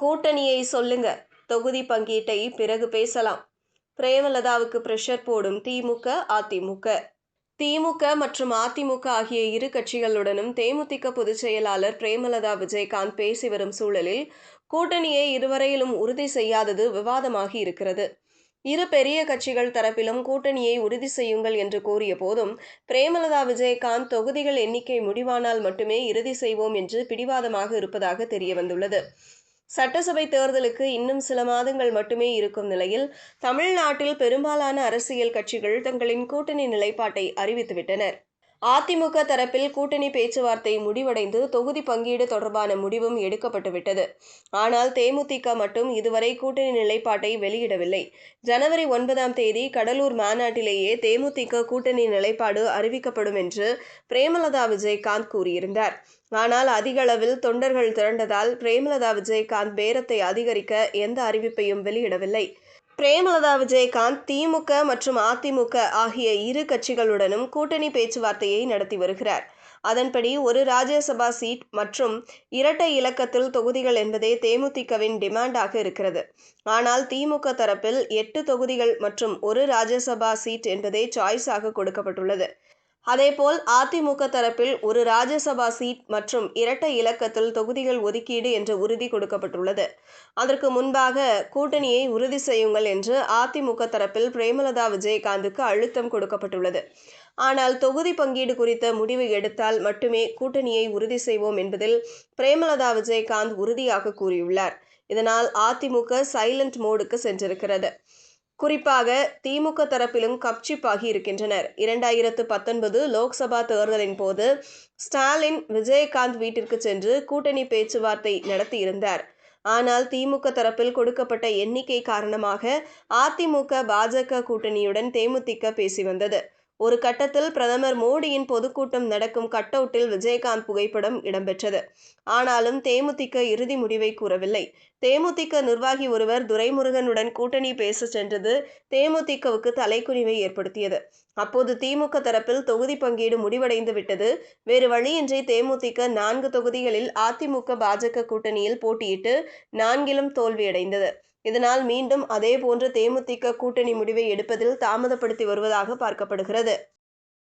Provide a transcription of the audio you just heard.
கூட்டணியை சொல்லுங்க, தொகுதி பங்கீட்டை பிறகு பேசலாம். பிரேமலதாவுக்கு பிரஷர் போடும் திமுக, அதிமுக. திமுக மற்றும் அதிமுக ஆகிய இரு கட்சிகளுடனும் தேமுதிக பொதுச் செயலாளர் பிரேமலதா விஜயகாந்த் பேசி வரும் சூழலில் கூட்டணியை இதுவரையிலும் உறுதி செய்யாதது விவாதமாகி இருக்கிறது. இரு பெரிய கட்சிகள் தரப்பிலும் கூட்டணியை உறுதி செய்யுங்கள் என்று கூறிய போதும் பிரேமலதா விஜயகாந்த் தொகுதிகள் எண்ணிக்கை முடிவானால் மட்டுமே இறுதி செய்வோம் என்று பிடிவாதமாக இருப்பதாக தெரியவந்துள்ளது. சட்டசபை தேர்தலுக்கு இன்னும் சில மாதங்கள் மட்டுமே இருக்கும் நிலையில் தமிழ்நாட்டில் பெரும்பாலான அரசியல் கட்சிகள் தங்களின் கூட்டணி நிலைப்பாட்டை அறிவித்துவிட்டனர். அதிமுக தரப்பில் கூட்டணி பேச்சுவார்த்தை முடிவடைந்து தொகுதி பங்கீடு தொடர்பான முடிவும் எடுக்கப்பட்டுவிட்டது. ஆனால் தேமுதிக மட்டும் இதுவரை கூட்டணி நிலைப்பாட்டை வெளியிடவில்லை. ஜனவரி 9ஆம் தேதி கடலூர் மாநாட்டிலேயே தேமுதிக கூட்டணி நிலைப்பாடு அறிவிக்கப்படும் என்று பிரேமலதா விஜயகாந்த் கூறியிருந்தார். ஆனால் அதிக அளவில் தொண்டர்கள் திரண்டதால் பிரேமலதா விஜயகாந்த் பேரத்தை அதிகரிக்க எந்த அறிவிப்பையும் வெளியிடவில்லை. பிரேமலதா விஜயகாந்த் திமுக மற்றும் அதிமுக ஆகிய இரு கட்சிகளுடனும் கூட்டணி பேச்சுவார்த்தையை நடத்தி வருகிறார். அதன்படி ஒரு ராஜ்யசபா சீட் மற்றும் இரட்டை இலக்கத்தில் தொகுதிகள் என்பதே தேமுதிகவின் டிமாண்டாக இருக்கிறது. ஆனால் திமுக தரப்பில் 8 தொகுதிகள் மற்றும் ஒரு ராஜ்யசபா சீட் என்பதே சாய்ஸாக கொடுக்கப்பட்டுள்ளது. அதேபோல் அதிமுக தரப்பில் ஒரு ராஜ்யசபா சீட் மற்றும் இரட்டை இலக்கத்தில் தொகுதிகள் ஒதுக்கீடு என்ற உறுதி கொடுக்கப்பட்டுள்ளது. அதற்கு முன்பாக கூட்டணியை உறுதி செய்யுங்கள் என்று அதிமுக தரப்பில் பிரேமலதா விஜயகாந்துக்கு அழுத்தம் கொடுக்கப்பட்டுள்ளது. ஆனால் தொகுதி பங்கீடு குறித்த முடிவு எடுத்தால் மட்டுமே கூட்டணியை உறுதி செய்வோம் என்பதில் பிரேமலதா விஜயகாந்த் உறுதியாக கூறியுள்ளார். இதனால் அதிமுக சைலண்ட் மோடுக்கு சென்றிருக்கிறது. குறிப்பாக திமுக தரப்பிலும் கப்சிப்பாகி இருக்கின்றனர். 2019 லோக்சபா தேர்தலின் போது ஸ்டாலின் விஜயகாந்த் வீட்டிற்கு சென்று கூட்டணி பேச்சுவார்த்தை நடத்தியிருந்தார். ஆனால் திமுக தரப்பில் கொடுக்கப்பட்ட எண்ணிக்கை காரணமாக அதிமுக பாஜக கூட்டணியுடன் தேமுதிக பேசி வந்தது. ஒரு கட்டத்தில் பிரதமர் மோடியின் பொதுக்கூட்டம் நடக்கும் கட் அவுட்டில் விஜயகாந்த் புகைப்படம் இடம்பெற்றது. ஆனாலும் தேமுதிக இறுதி முடிவை கூறவில்லை. தேமுதிக நிர்வாகி ஒருவர் துரைமுருகனுடன் கூட்டணி பேச சென்றது தேமுதிகவுக்கு தலைக்குனிவை ஏற்படுத்தியது. அப்போது திமுக தரப்பில் தொகுதி பங்கீடு முடிவடைந்து விட்டது. வேறு வழியின்றி தேமுதிக 4 தொகுதிகளில் அதிமுக பாஜக கூட்டணியில் போட்டியிட்டு 4லும் தோல்வியடைந்தது. இதனால் மீண்டும் அதேபோன்று தேமுதிக கூட்டணி முடிவை எடுப்பதில் தாமதப்படுத்தி வருவதாக பார்க்கப்படுகிறது.